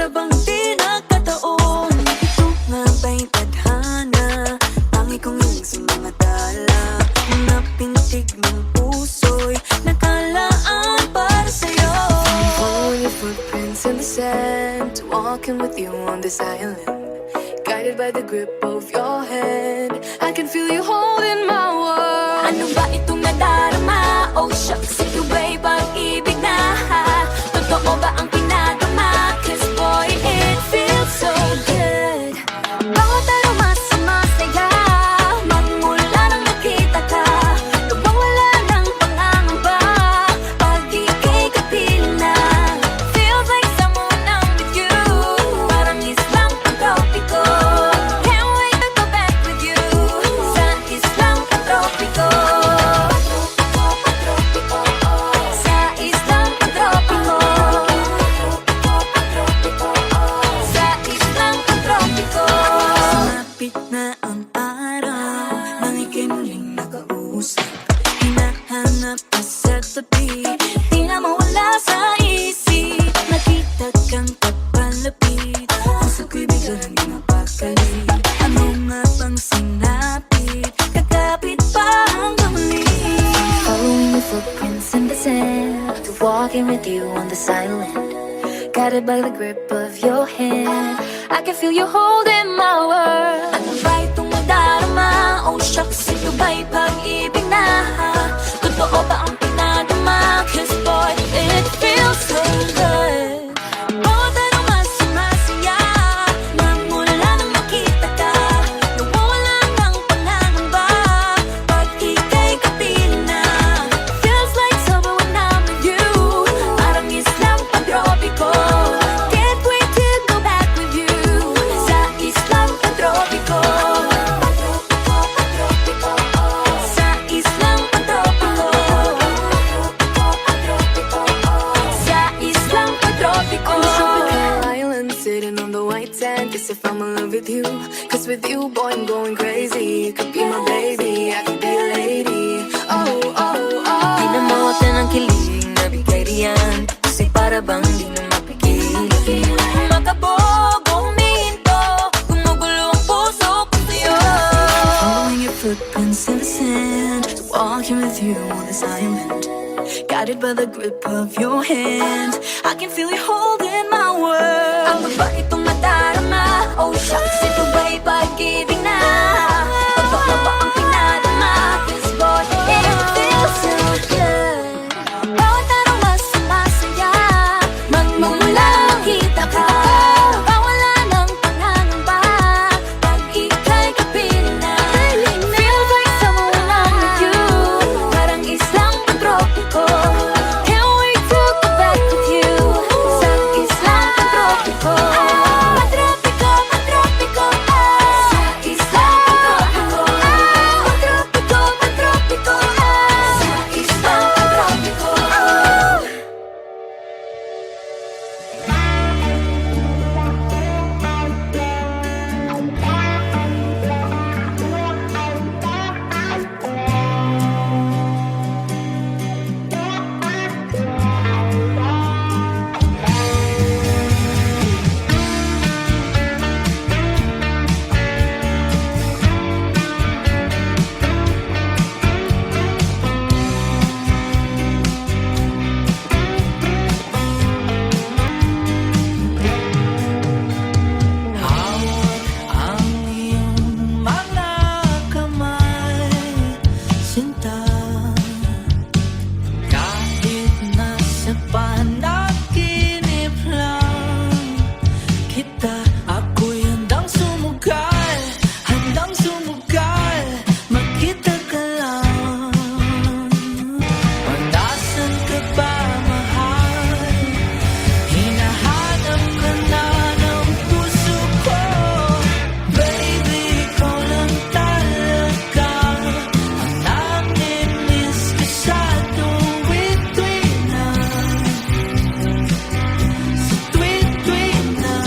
para bang di nagkataon. Ito nga ba'y tadhana, tangi kong hiling sa mga dala. Mga pintig ng puso'y nakalaan para sa'yo. Following your footprints in the sand, walking with you on this island, guided by the grip of your hand. I can feel you holding my world. Ano ba itong nadarama? Oh shucks, ito ba'y pag-ibig na? Totoo ba ang pinadama? Cause boy, it feels so good. Bawat aroma sumasaya, magmula nang nakita ka. Nawawala ng pangangamba, pag ika'y kapiling na. Feels like someone I'm with you, parang islang pagtropiko. Can't wait to go back with you, sa islang pagtropiko. Sa islang pagtropiko. Sa islang pagtropiko. Sumapit na ang araw, nang ika'y muling nakausap. Hinahanap ka sa tabi, di na mawala sa isip. Nakita kang papalapit, puso ko'y bigla nang di mapakali. Ano nga bang sinapit, kakapit pa hanggang muli. Following your footprints in the sand, walking with you on this island, guided by the grip of your hand. I can feel you holding my world. Ano ba itong nadarama? Oh shucks, ito ba'y pag-ibig na? Totoo ba ang pinadama? Cause boy, it feels so good. Bawat aroma sumasaya, magmula nang makita ka. Nawawala ng pangangamba, pag ika'y kapiling na. Feels like summer when I'm with you, parang islang pagtropiko. Can't wait to go back with you, sa islang pagtropiko. Sa islang pagtropiko. Sa islang pagtropiko. On a tropical island, sitting on the white sand. Guess if I'm in love with you, cause with you, boy, I'm going crazy. You could be my baby, I could be a lady. Oh, oh, oh. Di na mawala ng kilig na bigay riyan, kasi para bang di na mapigil. Makabog, huminto, gumugulo ang puso ko sa'yo. Following your footprints in the sand, walking with you on this island, guided by the grip of your hand. I can feel you holding my world. Ano ba itong nadarama? Oh shucks, ito ba'y pag-ibig na? Totoo ba ang pinadama? Cause boy, it feels so good. Bawat aroma sumasaya, magmumula makita ka. Bawala ng pangangamba, pag ika'y kapiling na. Feels like someone I'm with you, parang islang pagtropiko. Can't wait to go back with you, sa islang pagtropiko. Pagtropiko, pagtropiko, sa islang pagtropiko. Pagtropiko, pagtropiko, sa islang pagtropiko. Hawak ang iyong mga kamay, sinta. Kahit nasa panaginip lang kita, ako'y handang sumugal, makita ka lang. Nasaan ka ba, mahal? Hinahanap ka na ng puso ko. Baby, ikaw lang talaga ang nami-miss ko sa tuwing-tuwing na. Sa tuwing-tuwing na.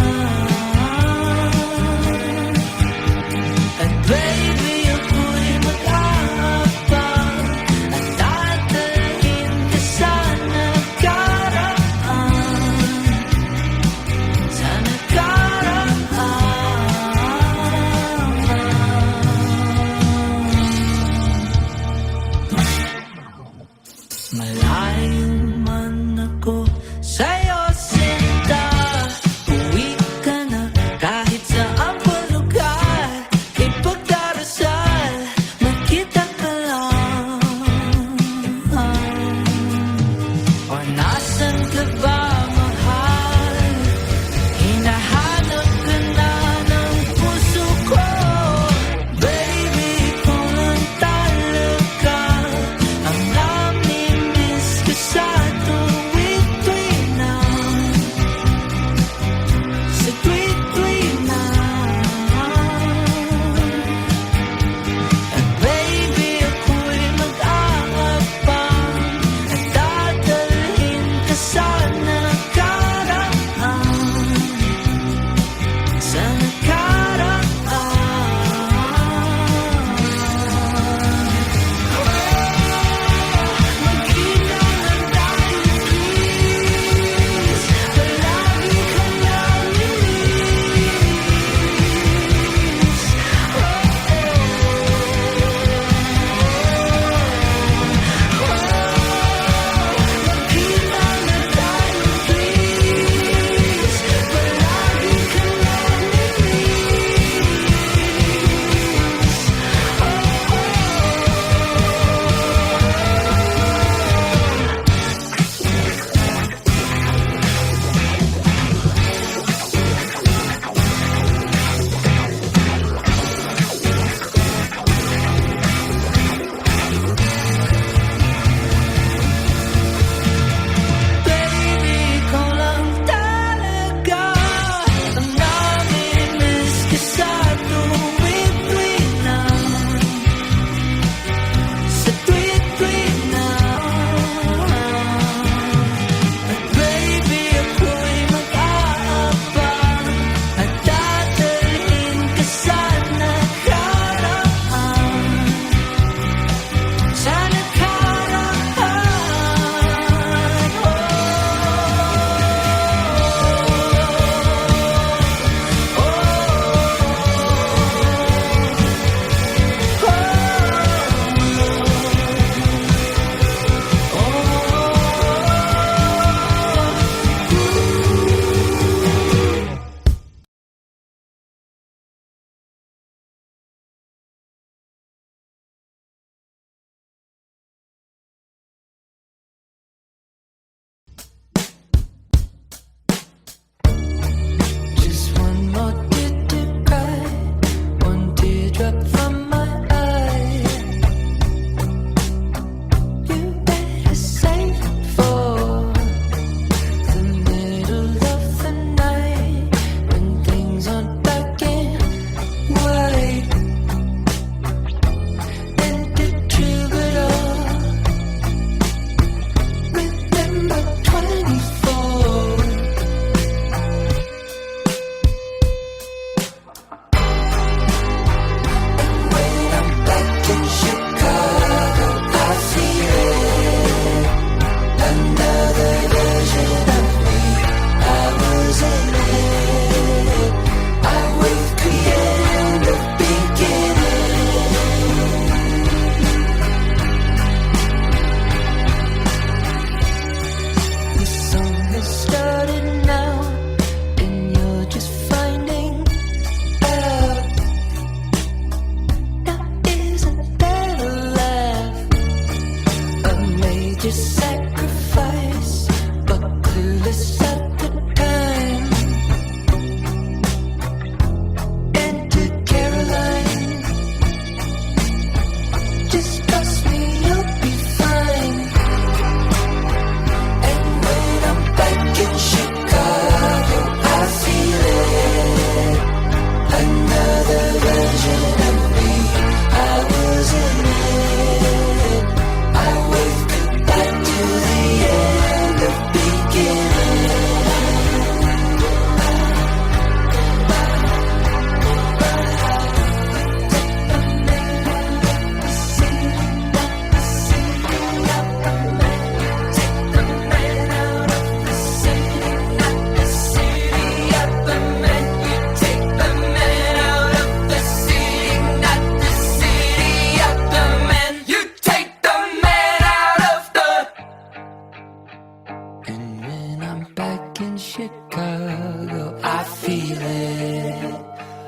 Oh, I feel it.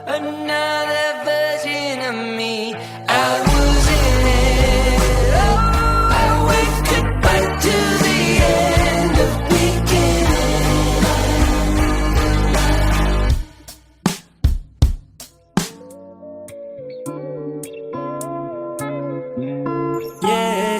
Another version of me. I was in it. Oh, I wave goodbye to the end of beginning. Yeah,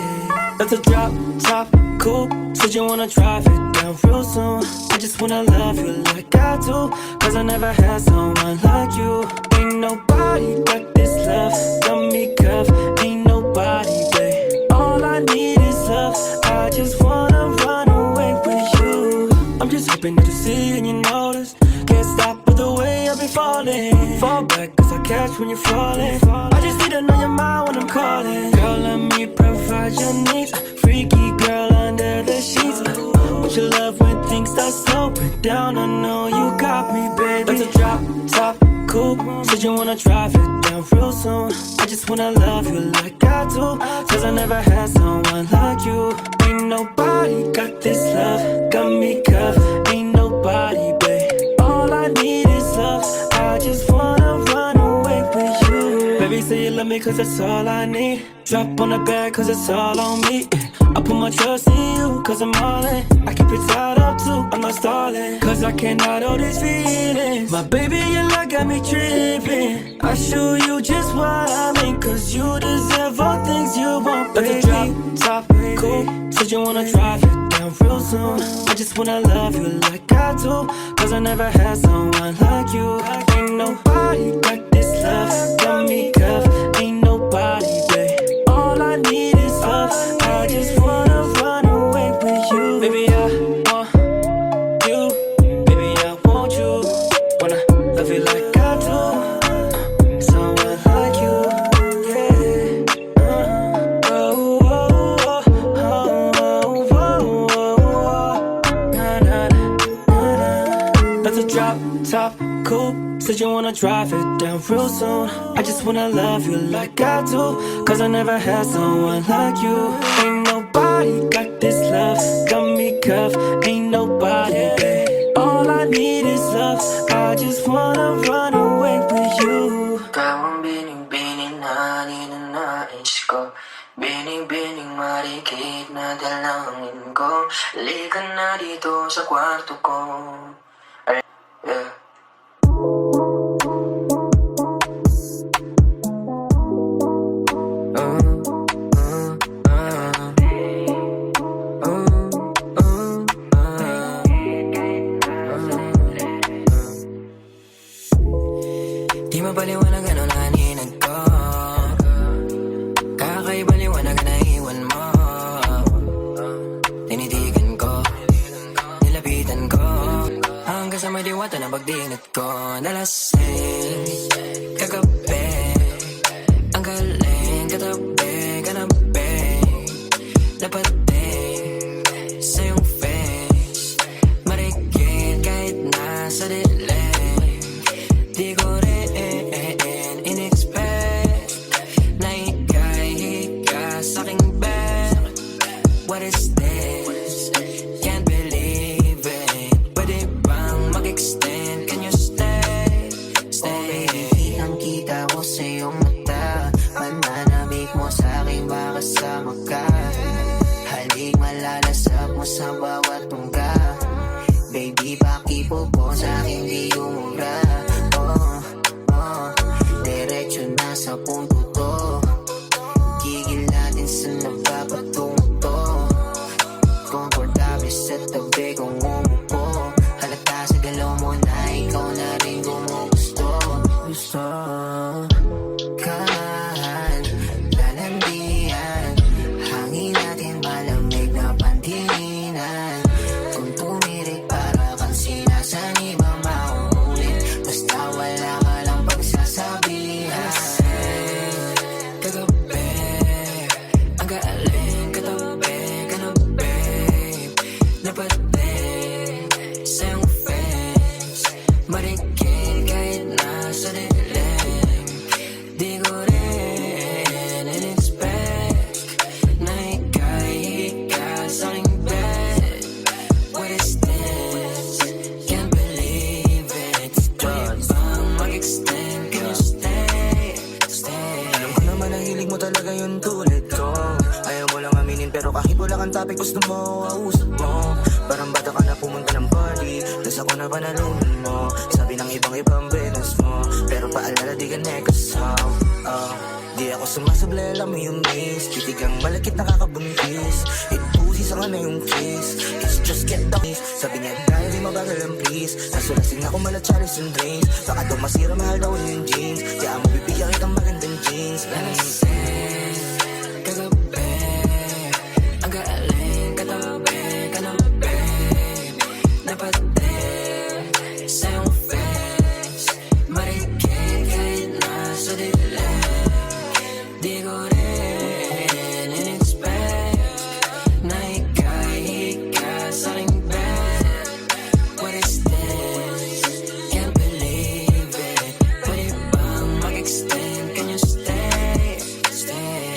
that's a drop top coupe. Said you wanna drive it down real soon. I just wanna love you like I do, cause I never had someone like you. Ain't nobody got this love, got me cuffed. Ain't nobody, babe. All I need is love. I just wanna run away with you. I'm just hoping that you see and you notice. Can't stop with the way I be falling. Fall back cause I catch when you're falling. I just need to know your mind when I'm calling. Girl, let me provide your needs. Freaky girl under the sheets. Won't you love when things start slowing down? I know you got me, baby. That's a drop top coupe. Said you wanna drive it down real soon. I just wanna love you like I do, cause I never had someone like you. Ain't nobody got this love, got me cuffed. Ain't nobody, babe. All I need is love. I just wanna run away with you. Baby, say you love me cause that's all I need. Drop on the bed cause it's all on me. I put my trust in you cause I'm all in. I keep it tied up too, I'm not stalling, cause I cannot hold these feelings. My baby, your love got me tripping. I show you just what I mean, cause you deserve all things you want, baby. That's a drop top cool. Said you wanna drive it down real soon. I just wanna love you like I do, cause I never had someone like you. Ain't nobody got this love, got me cuffed. Ain't nobody, babe. All I need is love. I just wanna run away with you. Baby, I want you. Baby, I want you. Wanna love you like I do. Someone like you, yeah. Oh, oh, oh, oh, oh, oh, oh. Na, na, na, na. That's a drop top coupe. Said you wanna drive it down real soon. I just wanna love you like I do, cause I never had someone like you. Ain't nobody got this love, got me cuffed. Ain't nobody, babe. All I need is love. I just wanna run away with you. Ikaw ang bining-bining na ninanais ko. Bining-bining marikit na dalangin ko. Halika na dito sa kwarto ko. Yeah. Di mapaliwanag ano naninag ko. Kakaibaliwanag na iwan mo. Tinitigan ko, nilapitan ko, hanggang sa may diwata na pagdinat ko. Nalasing kagabi, ang galing katabi, kanabi. Napating sa iyong face, marikit kahit nasa dilim. Di ko rin in-expect na ika'y sa'king bed. What is this? Can't believe it. Pwede bang mag-extend? Can you stay? Stay. Kitang-kita ko sa iyong mata. Pananabik mo sa'king baka kasama ka. Halik malalasap mo sa bawat tungga. Baby, pakipo po sa'king di umura. Diretso na sa punto to. Gigil natin sa napapatungo to. Komportable sa tabi kong umupo. Halata sa galaw mo na ikaw na rin gumugusto. Gusto kan lalandian. Hangin natin malamig na pandinan. Kung tumirik para kang sinasanib ang mauulit. Basta wala ka lang pagsasabihan. Kagabi, ang galing katabi, kanabi. Napating sa iyong face, marikit kahit nasa dilim. Di ko rin in-expect na ika'y sa'king bed. What is this? Can't believe topic gusto mo, ausap mo. Parang bata ka na pumunta ng party, tas ako na panalunan mo. Sabi ng ibang benas mo, pero paalala di ka nekasal. Di ako sumasablay, alam mo yung miss. Titigang malakit nakakabuntis. It pussy sa na yung kiss. It's just get the kiss. Sabi niya dahil di mabagal ang please. Nasulasing ako mala Charles and drinks. Baka daw masira, mahal daw yung jeans. Kaya mo bibigyan kitang magandang jeans. Kagabi, ang galing katabi ka na babe. Dapat din sa iyong face marikit kahit nasa dilim. Di ko rin in-expect na ika'y sa aking bed. What is this? Can't believe it. Pwede bang mag-extend? Can you stay? Stay.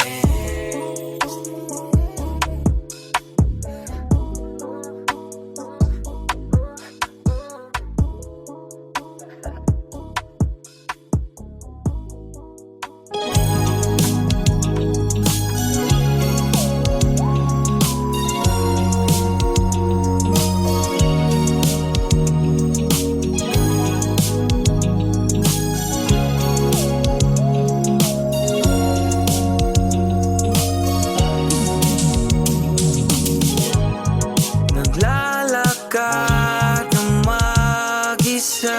Naglalakad ng mag-isa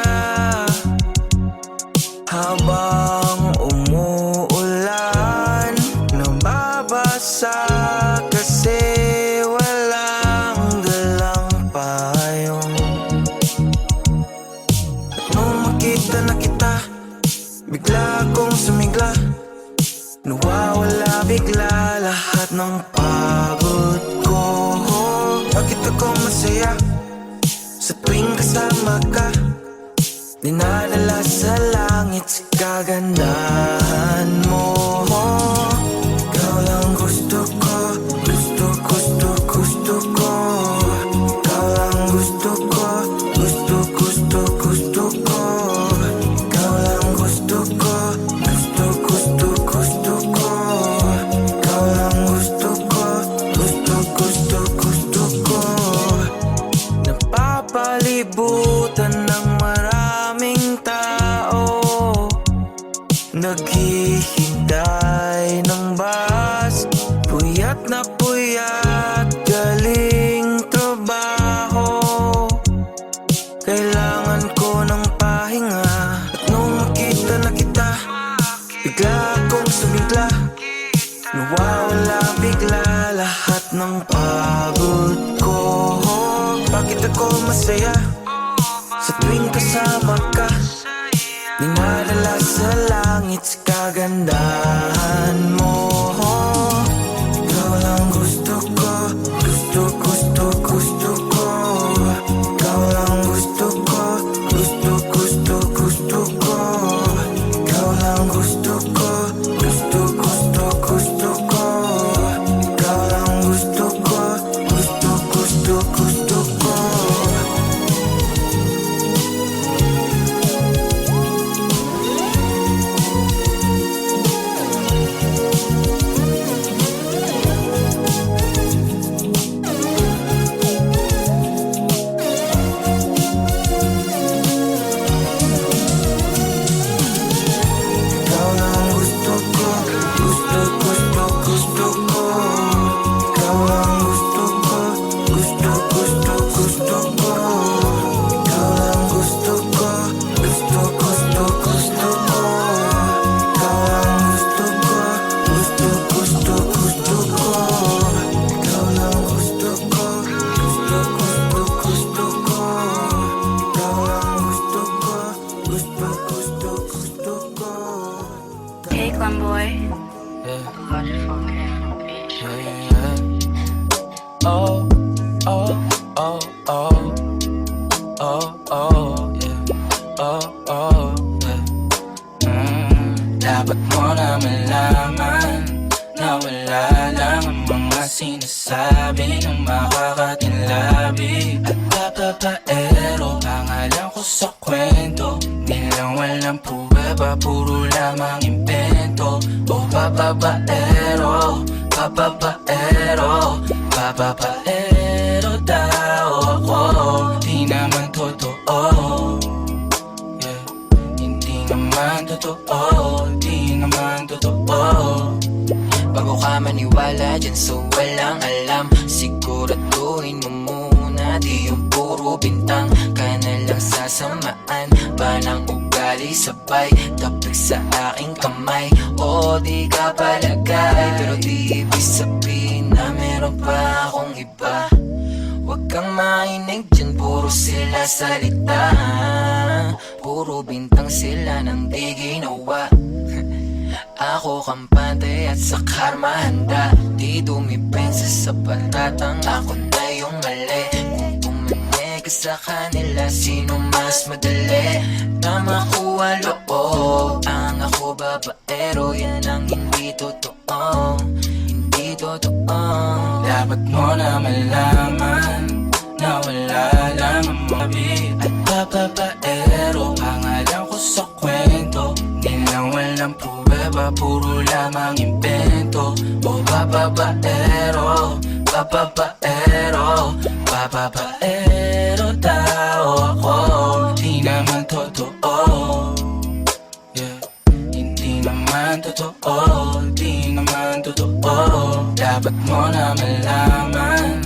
habang umuulan. Nababasa kasi walang dalang payong. At nung makita na kita, bigla akong sumigla. Nawawala bigla lahat ng pagod ko. Bakit ako masaya sa tuwing kasama ka? Dinadala sa langit sa kagandahan mo. Ikaw lang gusto ko, gusto, gusto, gusto ko. Ikaw lang gusto ko, gusto, gusto, gusto ko. Ikaw lang gusto ko, gusto, gusto, gusto ko. Ikaw lang gusto ko, gusto, gusto, gusto ko. Napapalibutan ng maraming tao, naghihintay ng bus. Puyat na puyat, galing trabaho. Kailangan ko ng pahinga. At nung makita na kita, bigla akong sumigla. Nawawala bigla lahat ng pagod ko. Bakit ako masaya sa tuwing kasama ka? Dinadala sa langit sa kagandahan mo. Ikaw lang gusto ko, gusto, gusto, gusto ko. Ikaw lang gusto ko, gusto, gusto, gusto ko. Ikaw lang gusto ko, gusto, gusto, gusto ko. Ikaw lang gusto ko, gusto, gusto, gusto ko. Ikaw lang gusto ko, gusto, gusto, gusto ko. Ikaw lang gusto ko, gusto, gusto, gusto ko. Ikaw lang gusto ko, gusto, gusto, gusto ko. Ikaw lang gusto ko, gusto, gusto, gusto ko. Ikaw lang gusto ko, gusto, gusto, gusto ko. Ikaw lang gusto ko, gusto, gusto, gusto ko. Hey, Clemboy. Oh, oh, oh, oh, oh, oh, yeah. Oh, oh, yeah. Dapat mo na malaman na wala lang ang mga sinasabi ng makakatinlabi. At papapaero, pangalan ko sa kwento. Di lang walang pruweba, puro lamang impento. Oh, papapaero, papapaero, Babaero daw ako, di naman totoo. Yeah. Hindi naman totoo, di naman totoo. Bago ka maniwala dyan so walang alam, siguraduhin mo muna di yung puro bintang ka na lang sasamaan ba ng ugali sabay tapik sa aking kamay. O di ka palagay pero di ibig sabihin na meron pa akong iba. Huwag kang mainig dyan, puro sila salita, puro bintang sila nang di ginawa. Ako kampante at sa karma handa, di dumipensa sa patatang ako na yung mali. Kung pumanig ka sa kanila, sino mas madali na makuha loob? Ang ako babaero, yan ang hindi totoo, hindi totoo. Dapat mo na malaman na wala lang ang mabi. At babaero, pangalan ko sa kwento, nilang walang pruweba, puro lamang invento. O babaero, babaero, babaero daw ako, di naman totoo. Yeah. Hindi naman totoo, di naman totoo. Dapat mo na malaman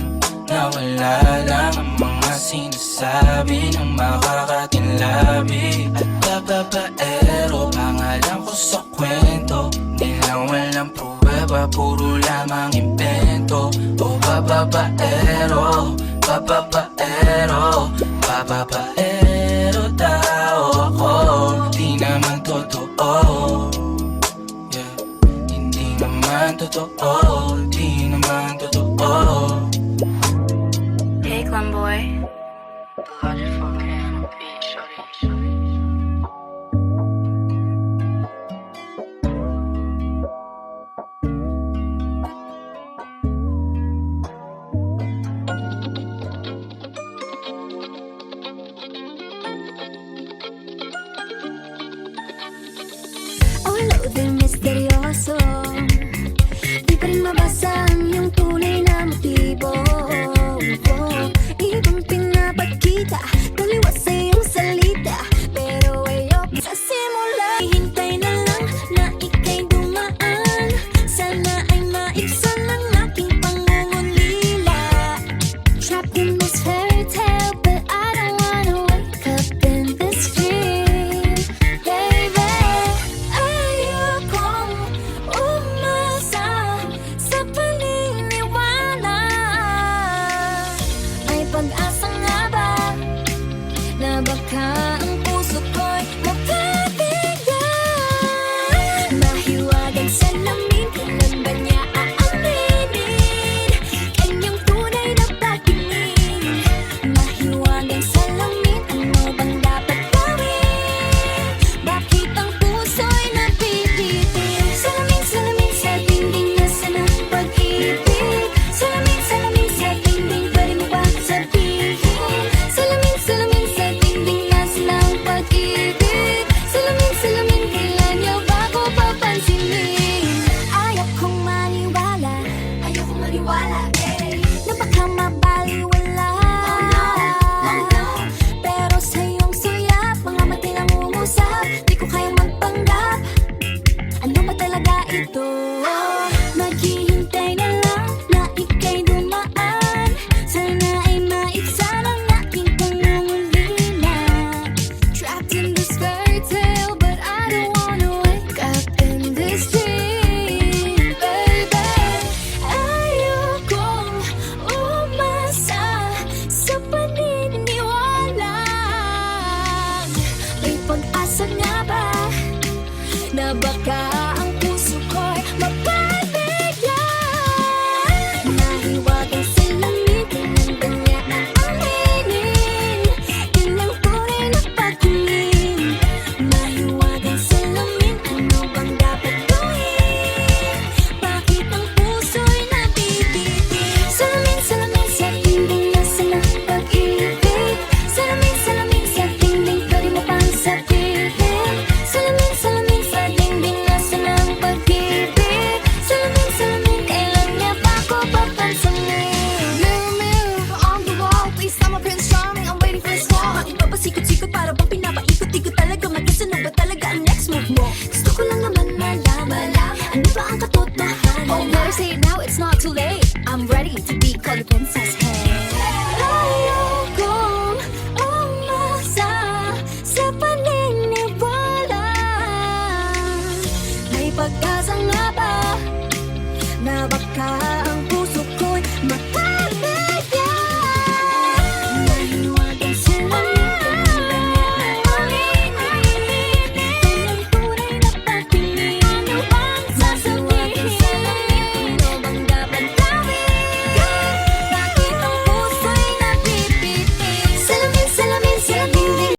na wala lang ang mga sinasabi ng makakatinlabi. At babaero, pangalan ko sa kwento, nilang walang pruweba, puro lamang invento. O babaero, babaero, babaero daw ako, di naman totoo. Yeah. Hindi naman totoo, di naman totoo. Hey, Glenboy. All over misteryoso, di pa rin mabasa ang iyong tunay na motibo. Ibang pinapakita, taliwas sa iyong salita, pero ayoko sa simula. Hintay na lang na ika'y dumaan, sana ay maibsan ang aking pangungulila. Trapped in this fairy tale, but I don't wanna wake up in this dream, baby. Ayokong umasa sa paniniwala. May pag-asa nga ba na baka ang puso ko'y mapabigyan? Mahiwagang salamin, kailan ba niya aaminin kanyang tunay na pagtingin? Mahiwagang salamin, ano bang dapat gawin? Bakit ang puso'y napipitin? Salamin, salamin sa dingding, nasa ng pag-ibig. Salamin, salamin sa dingding, pwede mo ba sabihin? Salamin, salamin sa dingding, nasa ng pag-ibig. Salamin, salamin, kailan niyo ba ko papansinin? Ayokong maniwala, eh, na baka mabaliwala. Pero sa iyong suyap, mga matay nangungusap, di ko kayang magpanggap. Ano ba talaga ito? Maghihintay na lang na ika'y dumaan, sana ay maibsan ang aking pangungulila. Trapped in this fairy tale, but I don't wanna wake up in this dream, baby. Ayokong umasa sa paniniwala. May pag-asa nga ba na baka ang puso ko'y mapabigyan? Mahiwagang salamin, kailan ba niya aaminin kanyang tunay na pagtingin? Mahiwagang salamin, ano bang dapat gawin? Bakit ang puso'y napipitin? Salamin, salamin sa dingding, nasa ng pag-ibig. Salamin, salamin sa dingding, pwede mo pang sabihin. Salamin, salamin sa dingding, nasa talaga ang next move mo? Gusto ko lang